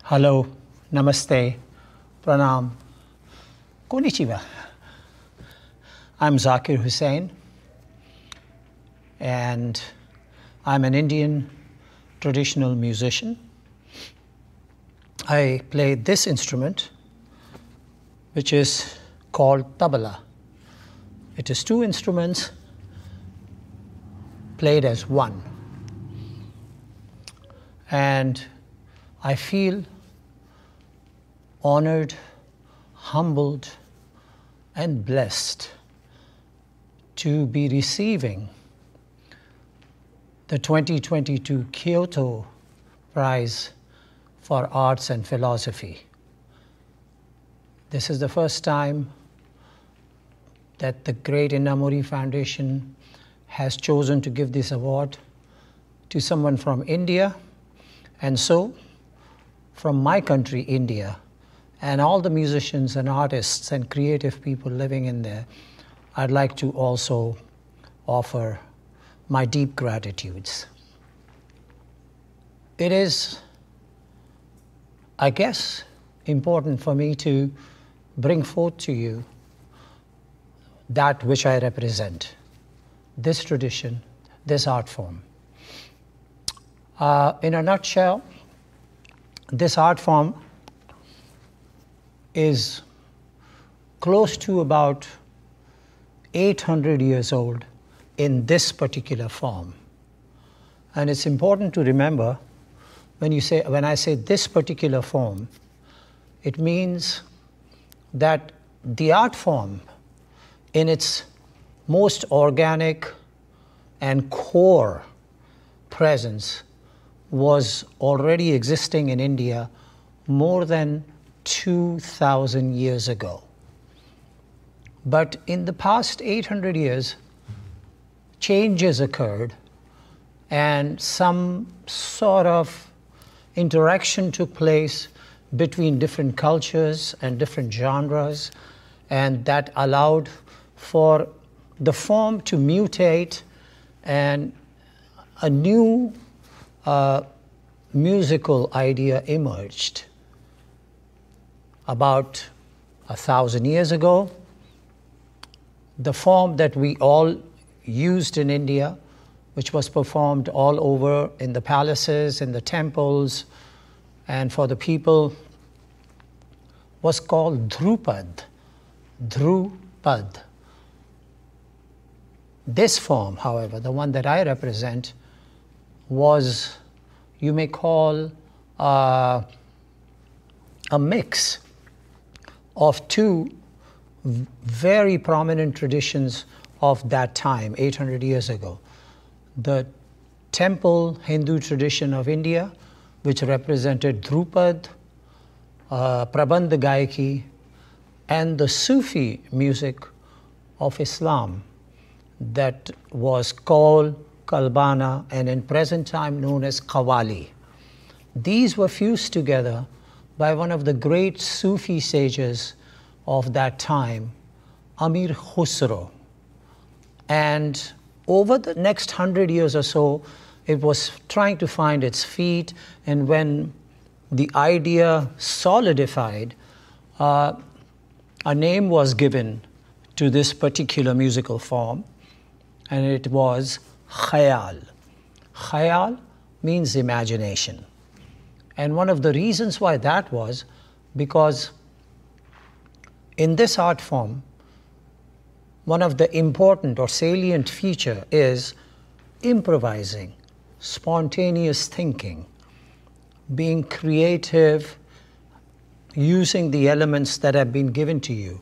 Hello, Namaste, Pranam, Konnichiwa. I'm Zakir Hussain, and I'm an Indian traditional musician. I play this instrument, which is called tabla. It is two instruments played as one. And I feel honored, humbled, and blessed to be receiving the 2022 Kyoto Prize for Arts and Philosophy. This is the first time that the great Innamuri Foundation has chosen to give this award to someone from India. And so, from my country, India, and all the musicians and artists and creative people living in there, I'd like to also offer my deep gratitudes. It is, I guess, important for me to bring forth to you that which I represent, this tradition, this art form. In a nutshell, this art form is close to about 800 years old in this particular form. And it's important to remember when I say this particular form, it means that the art form in its most organic and core presence was already existing in India more than 2,000 years ago. But in the past 800 years, changes occurred and some sort of interaction took place between different cultures and different genres, and that allowed for the form to mutate and a new musical idea emerged. About 1,000 years ago, the form that we all used in India, which was performed all over in the palaces, in the temples, and for the people, was called Dhrupad. Dhrupad. This form, however, the one that I represent, was, you may call, a mix of two very prominent traditions of that time, 800 years ago. The temple Hindu tradition of India, which represented Dhrupad, Prabandh Gayaki, and the Sufi music of Islam that was called Kalbana and in present time known as Qawwali. These were fused together by one of the great Sufi sages of that time, Amir Khusro. And over the next 100 years or so, it was trying to find its feet, and when the idea solidified, a name was given to this particular musical form, and it was Khayal. Khayal means imagination. And one of the reasons why that was because in this art form, one of the important or salient feature is improvising, spontaneous thinking, being creative, using the elements that have been given to you,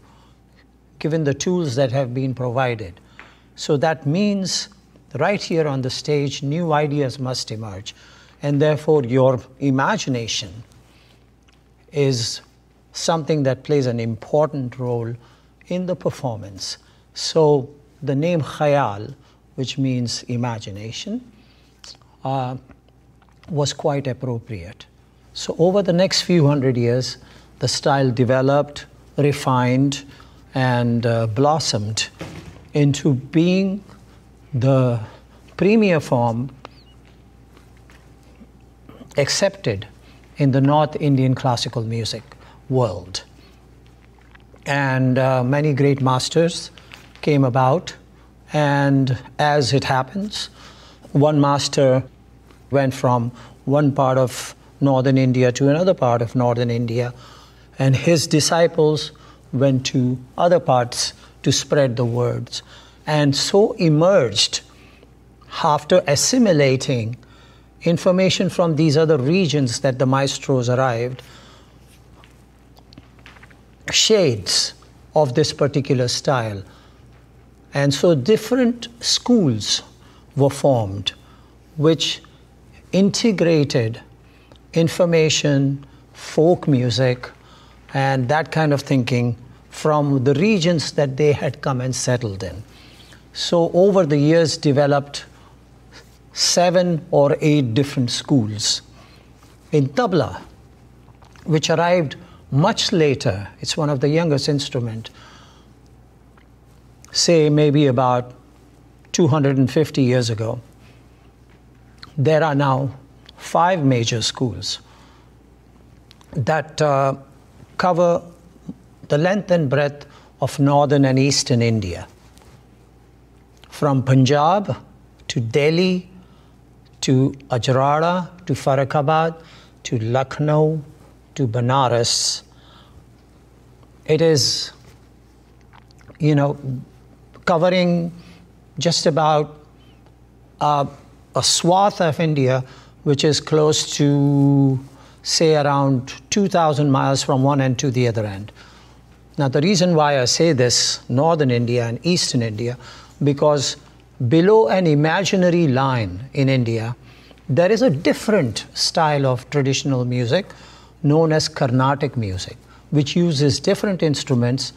given the tools that have been provided. So that means right here on the stage, new ideas must emerge. And therefore, your imagination is something that plays an important role in the performance. So the name Khayal, which means imagination, was quite appropriate. So over the next few hundred years, the style developed, refined, and blossomed into being the premier form accepted in the North Indian classical music world. And many great masters came about, and as it happens, one master went from one part of northern India to another part of northern India, and his disciples went to other parts to spread the words. And so emerged, after assimilating information from these other regions that the maestros arrived, shades of this particular style. And so different schools were formed which integrated information, folk music, and that kind of thinking from the regions that they had come and settled in. So over the years developed 7 or 8 different schools. In tabla, which arrived much later, it's one of the youngest instruments, say maybe about 250 years ago, there are now 5 major schools that cover the length and breadth of northern and eastern India, from Punjab to Delhi to Ajrada to Farrukhabad to Lucknow to Banaras. It is, covering just about a swath of India which is close to, say, around 2,000 miles from one end to the other end. Now, the reason why I say this, northern India and eastern India, because below an imaginary line in India, there is a different style of traditional music known as Carnatic music, which uses different instruments,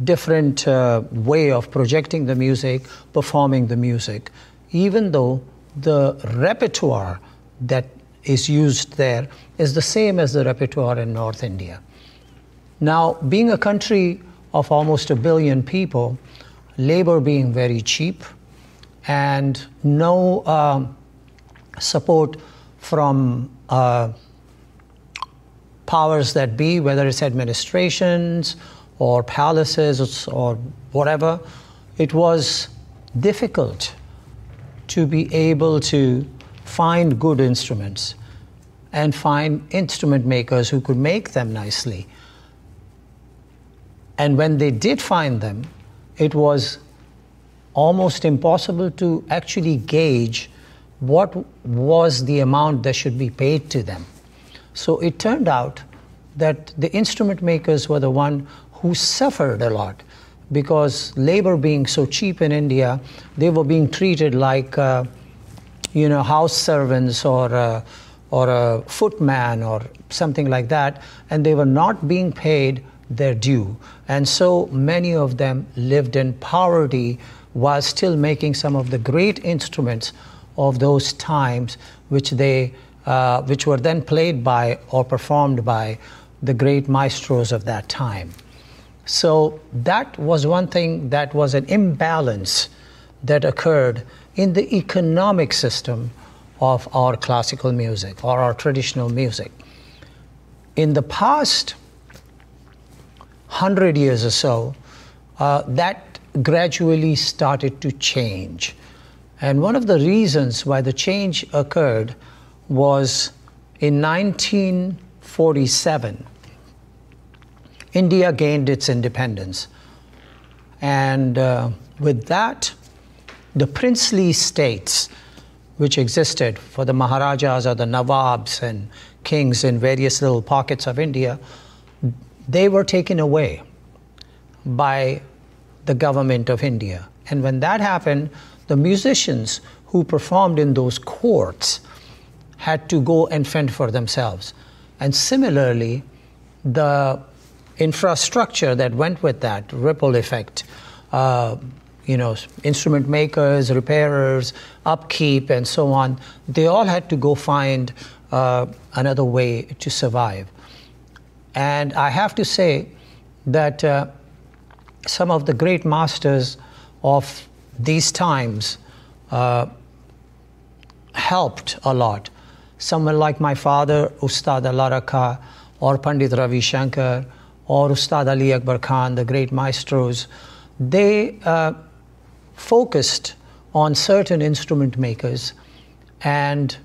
different way of projecting the music, performing the music, even though the repertoire that is used there is the same as the repertoire in North India. Now, being a country of almost 1 billion people, labor being very cheap, and no support from powers that be, whether it's administrations or palaces or whatever, it was difficult to be able to find good instruments and find instrument makers who could make them nicely. And when they did find them, it was almost impossible to actually gauge what was the amount that should be paid to them. So it turned out that the instrument makers were the one who suffered a lot, because labor being so cheap in India, they were being treated like house servants or a footman or something like that, and they were not being paid their due. And so many of them lived in poverty while still making some of the great instruments of those times, which were then played by or performed by the great maestros of that time. So that was one thing, that was an imbalance that occurred in the economic system of our classical music or our traditional music. In the past 100 years or so, that gradually started to change. And one of the reasons why the change occurred was in 1947, India gained its independence. And with that, the princely states which existed for the Maharajas or the Nawabs and kings in various little pockets of India, they were taken away by the government of India. And when that happened, the musicians who performed in those courts had to go and fend for themselves. And similarly, the infrastructure that went with that, ripple effect, instrument makers, repairers, upkeep, and so on, they all had to go find another way to survive. And I have to say that some of the great masters of these times helped a lot. someone like my father, Ustad Allah Rakha, or Pandit Ravi Shankar, or Ustad Ali Akbar Khan, the great maestros, they focused on certain instrument makers, and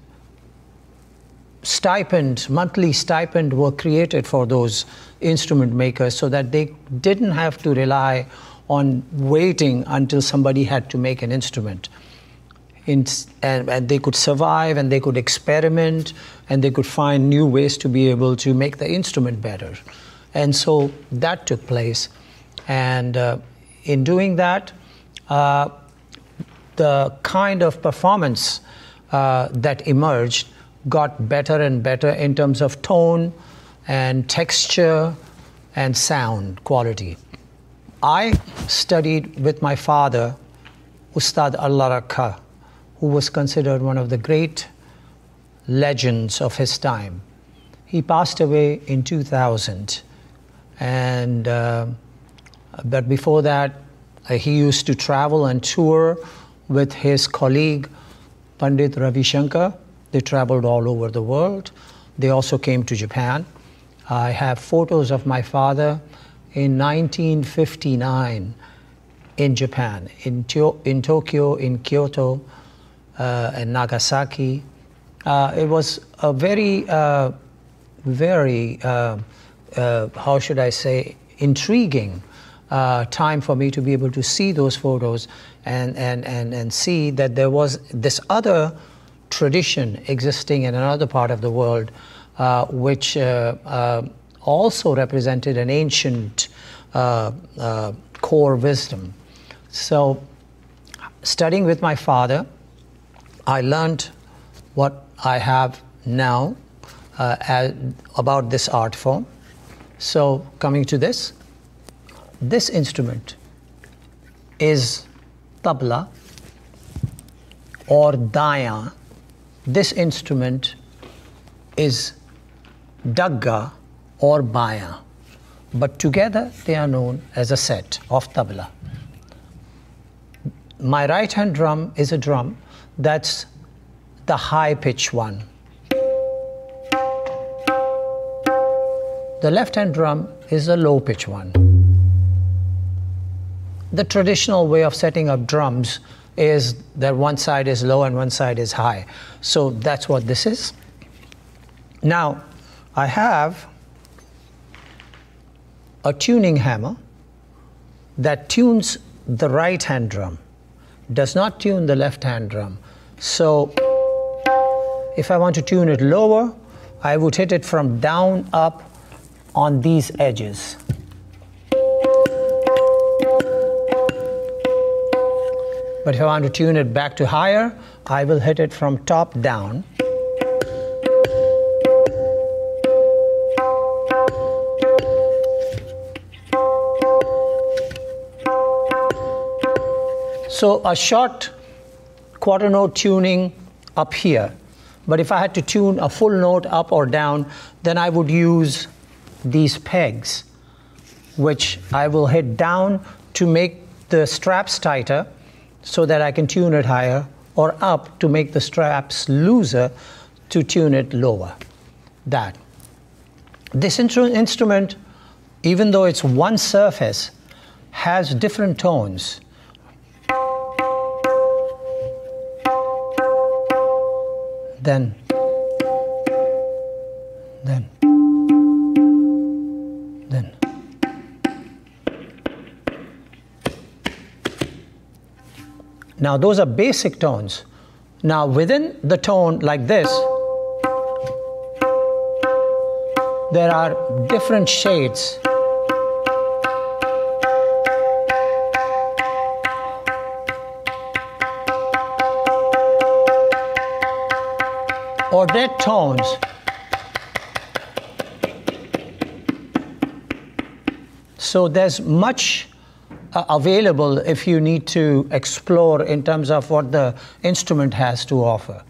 monthly stipend were created for those instrument makers so that they didn't have to rely on waiting until somebody had to make an instrument. And they could survive, and they could experiment, and they could find new ways to be able to make the instrument better. And so that took place. And in doing that, the kind of performance that emerged got better and better in terms of tone and texture and sound quality. I studied with my father, Ustad Allah Rakha, who was considered one of the great legends of his time. He passed away in 2000, and but before that, he used to travel and tour with his colleague Pandit Ravi Shankar. They traveled all over the world. They also came to Japan. I have photos of my father in 1959 in Japan, in Tokyo, in Kyoto, and Nagasaki. It was a very, how should I say, intriguing time for me to be able to see those photos and see that there was this other tradition existing in another part of the world, which also represented an ancient core wisdom. So, studying with my father, I learned what I have now about this art form. So, coming to this instrument is tabla or daya. This instrument is dagga or baya, but together they are known as a set of tabla. My right hand drum is a drum that's the high pitch one. The left hand drum is a low pitch one. The traditional way of setting up drums is that one side is low and one side is high. So that's what this is. Now, I have a tuning hammer that tunes the right hand drum, does not tune the left hand drum. So if I want to tune it lower, I would hit it from down up on these edges. But if I want to tune it back to higher, I will hit it from top down. So a short quarter note tuning up here. But if I had to tune a full note up or down, then I would use these pegs, which I will hit down to make the straps tighter, so that I can tune it higher, or up to make the straps looser to tune it lower. That. This instrument, even though it's one surface, has different tones. Then. Now those are basic tones. Now within the tone like this, there are different shades. Or dead tones. So there's much available if you need to explore in terms of what the instrument has to offer.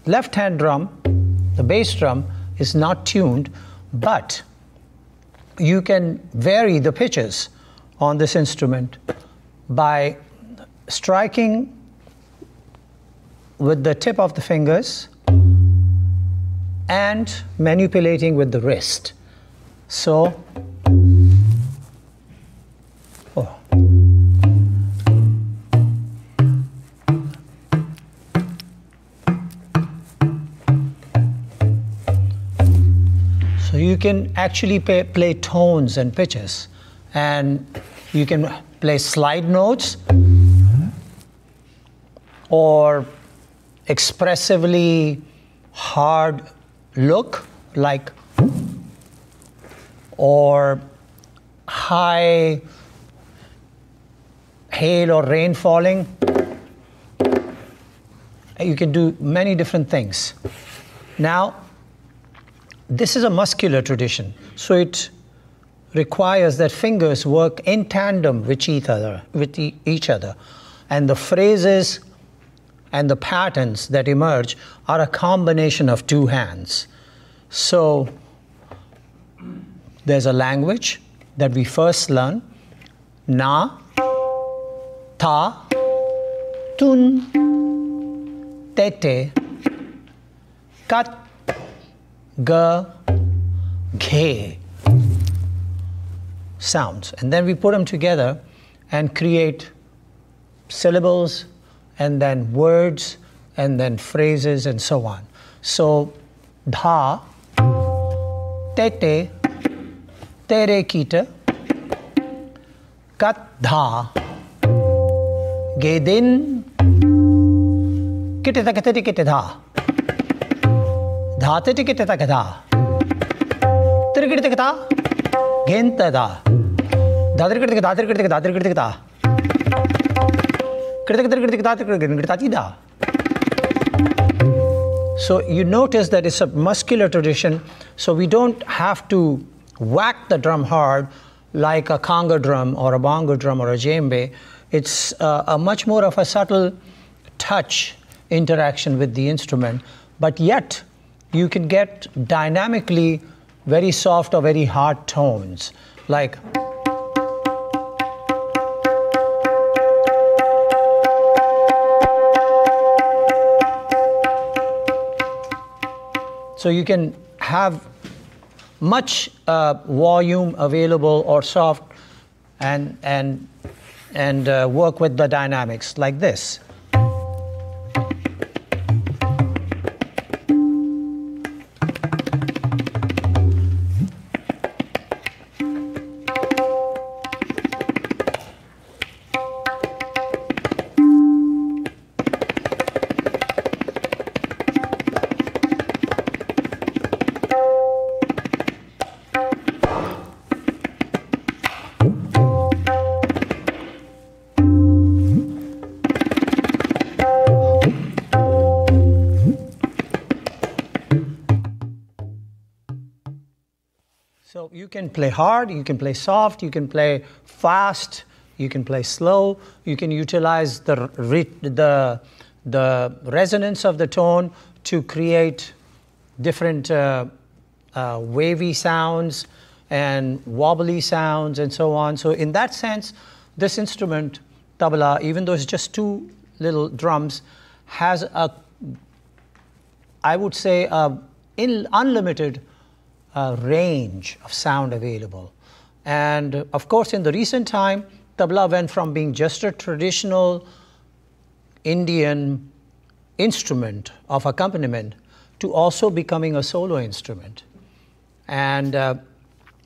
Left hand drum, the bass drum, is not tuned, but you can vary the pitches on this instrument by striking with the tip of the fingers and manipulating with the wrist. So, oh. So you can actually play tones and pitches, and you can play slide notes or expressively hard look, like, or high hail or rain falling. You can do many different things. Now, this is a muscular tradition, so it requires that fingers work in tandem with each other, and the phrases and the patterns that emerge are a combination of two hands. So there's a language that we first learn: na, ta, tun, tete, kat, ga, ghe sounds, and then we put them together and create syllables, and then words, and then phrases, and so on. So, dha, tete, tere kita, kat dha, gedin, kitita kititi kitita, dha titi kitita kitita, tirikita kita, genta da, dadrikita dadrikita dadrikita. So you notice that it's a muscular tradition, so we don't have to whack the drum hard like a conga drum or a bongo drum or a djembe. It's a much more of a subtle touch interaction with the instrument, but yet you can get dynamically very soft or very hard tones, like so you can have much volume available or soft, and work with the dynamics like this. So you can play hard, you can play soft, you can play fast, you can play slow, you can utilize the resonance of the tone to create different wavy sounds and wobbly sounds and so on. So in that sense, this instrument, tabla, even though it's just two little drums, has a, I would say, unlimited range of sound available. And of course, in the recent time, tabla went from being just a traditional Indian instrument of accompaniment to also becoming a solo instrument. And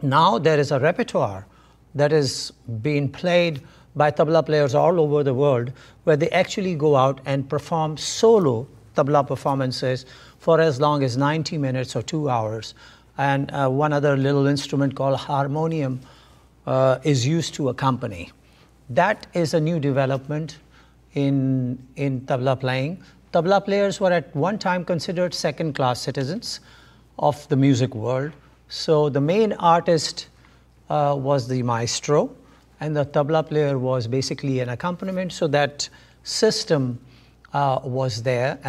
now there is a repertoire that is being played by tabla players all over the world, where they actually go out and perform solo tabla performances for as long as 90 minutes or 2 hours. And one other little instrument called harmonium is used to accompany. That is a new development in tabla playing. Tabla players were at one time considered second-class citizens of the music world. So the main artist was the maestro, and the tabla player was basically an accompaniment. So that system was there,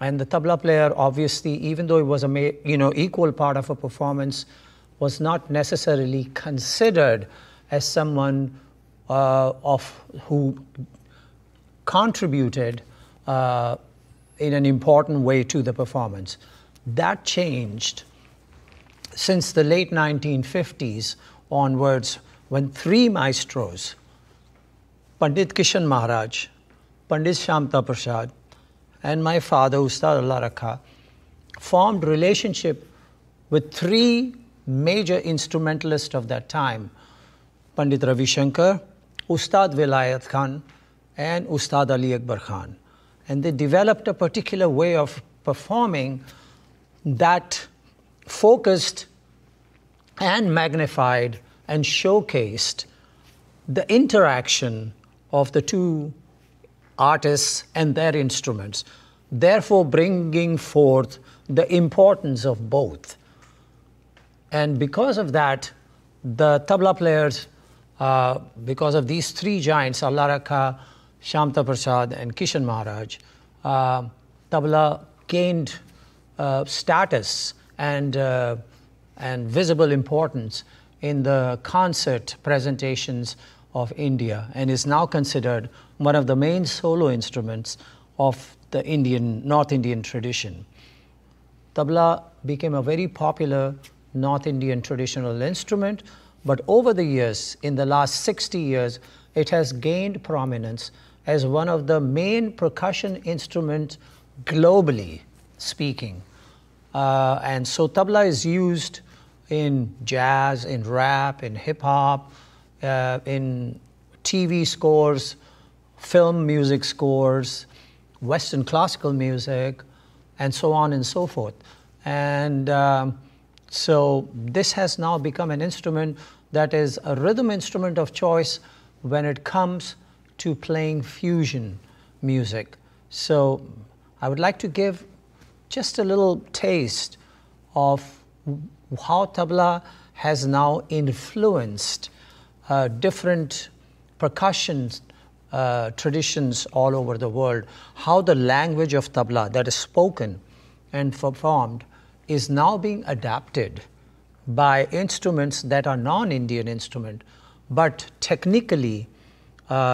and the tabla player, obviously, even though it was a equal part of a performance, was not necessarily considered as someone who contributed in an important way to the performance. that changed since the late 1950s onwards, when three maestros, Pandit Kishan Maharaj, Pandit Shamta Prasad, and my father, Ustad Allah Rakha, formed relationship with three major instrumentalists of that time, Pandit Ravi Shankar, Ustad Vilayat Khan, and Ustad Ali Akbar Khan. And they developed a particular way of performing that focused and magnified and showcased the interaction of the two artists and their instruments, therefore bringing forth the importance of both. And because of that, the tabla players, because of these three giants, Allah Rakha, Shamta Prasad, and Kishan Maharaj, tabla gained status and visible importance in the concert presentations of India, and is now considered one of the main solo instruments of the North Indian tradition. Tabla became a very popular North Indian traditional instrument, but over the years, in the last 60 years, it has gained prominence as one of the main percussion instruments globally speaking. And so tabla is used in jazz, in rap, in hip-hop, in TV scores, film music scores, Western classical music, and so on and so forth. And so this has now become an instrument that is a rhythm instrument of choice when it comes to playing fusion music. So I would like to give just a little taste of how tabla has now influenced different percussion traditions all over the world, how the language of tabla that is spoken and performed is now being adapted by instruments that are non-Indian instruments, but technically,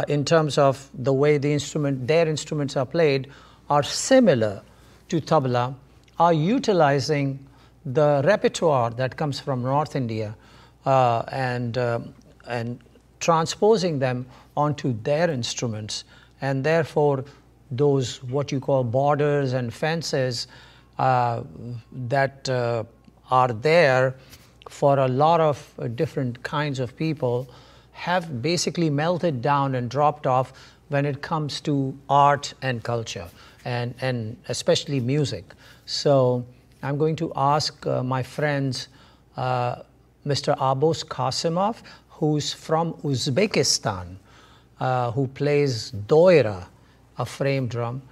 in terms of the way their instruments are played, are similar to tabla, are utilizing the repertoire that comes from North India and transposing them onto their instruments, and therefore those what you call borders and fences that are there for a lot of different kinds of people have basically melted down and dropped off when it comes to art and culture, and especially music. So I'm going to ask my friends, Mr. Abos Kasimov, who's from Uzbekistan, who plays doira, a frame drum,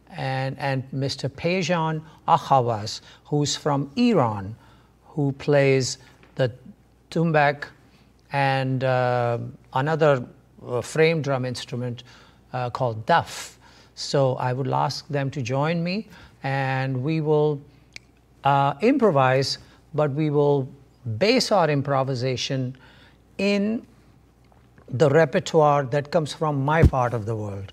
and Mr. Pejan Akhavas, who's from Iran, who plays the tumbak and another frame drum instrument called daf. So I would ask them to join me, and we will improvise, but we will base our improvisation in the repertoire that comes from my part of the world,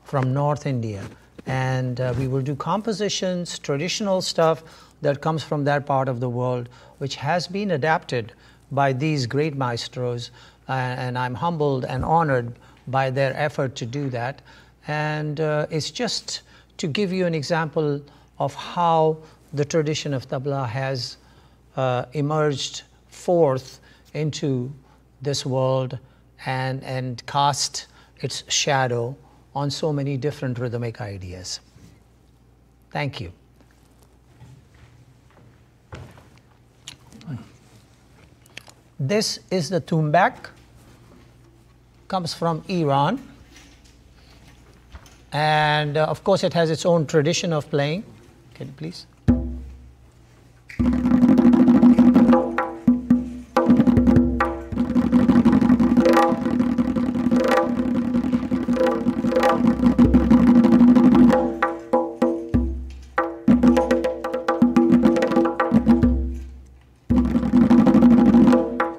from North India. And we will do compositions, traditional stuff that comes from that part of the world, which has been adapted by these great maestros, and I'm humbled and honored by their effort to do that. And it's just to give you an example of how the tradition of tabla has emerged forth into this world and cast its shadow on so many different rhythmic ideas. Thank you. This is the tumbak, comes from Iran, and of course it has its own tradition of playing. Can you please?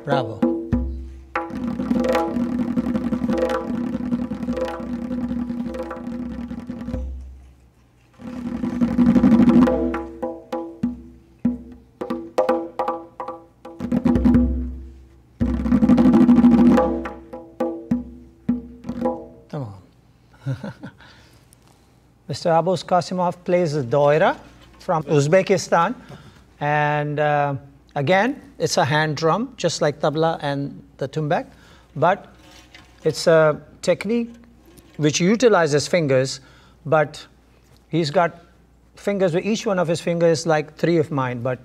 Bravo. Mr. Abos Qasimov plays the doira from Uzbekistan. And again, it's a hand drum, just like tabla and the tumbak. But it's a technique which utilizes fingers, but he's got fingers where each one of his fingers is like 3 of mine. But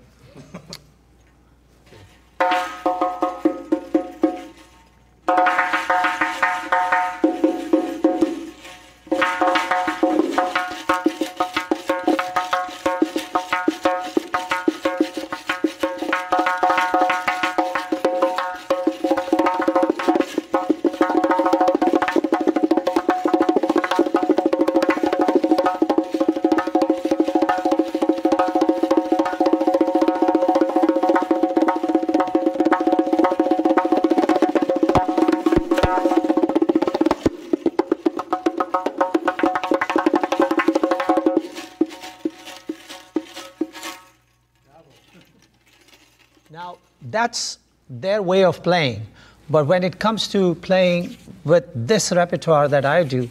now, that's their way of playing. But when it comes to playing with this repertoire that I do,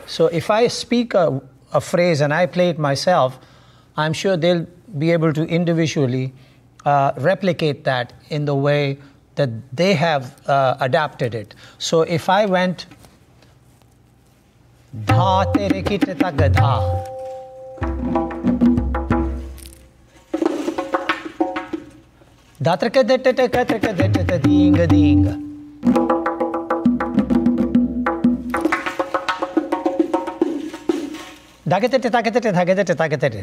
so if I speak a phrase and I play it myself, I'm sure they'll be able to individually replicate that in the way that they have adapted it. So if I went, dha tere kit ta gadha, datraka detata katraka detata dinga dinga. Dagatete tagatete dagatete tagatete.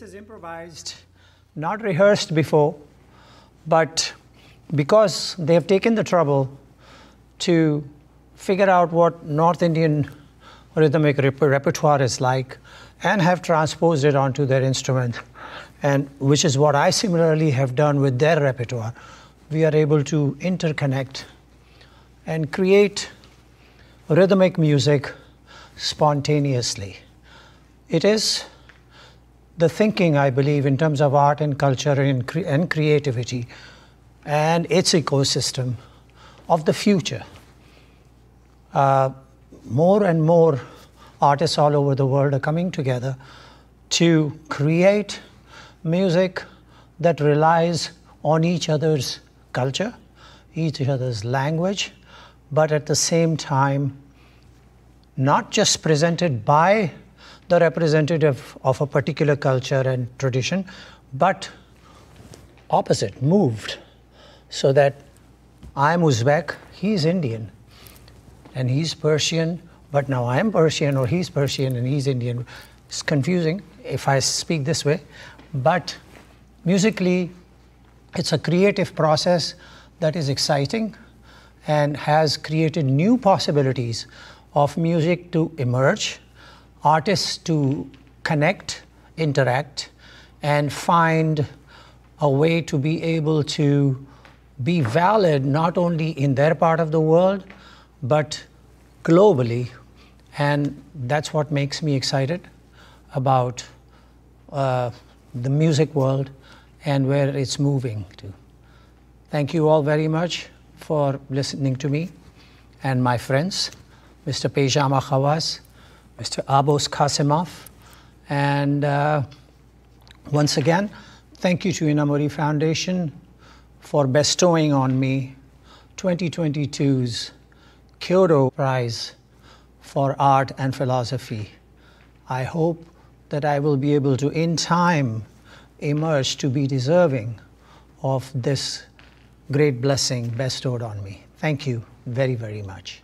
This is improvised, not rehearsed before, but because they have taken the trouble to figure out what North Indian rhythmic repertoire is like and have transposed it onto their instrument, and which is what I similarly have done with their repertoire. We are able to interconnect and create rhythmic music spontaneously. It is the thinking, I believe, in terms of art and culture and creativity and its ecosystem of the future. More and more artists all over the world are coming together to create music that relies on each other's culture, each other's language, but at the same time, not just presented by the representative of a particular culture and tradition, but opposite, moved, so that I'm Uzbek, he's Indian, and he's Persian, but now I'm Persian, or he's Persian and he's Indian. It's confusing if I speak this way, but musically, it's a creative process that is exciting and has created new possibilities of music to emerge, artists to connect, interact, and find a way to be able to be valid not only in their part of the world, but globally. And that's what makes me excited about the music world and where it's moving to. Thank you all very much for listening to me and my friends, Mr. Pejama Khawas, Mr. Abos Qasimov, and once again, thank you to Inamuri Foundation for bestowing on me 2022's Kyoto Prize for Art and Philosophy. I hope that I will be able to, in time, emerge to be deserving of this great blessing bestowed on me. Thank you very, very much.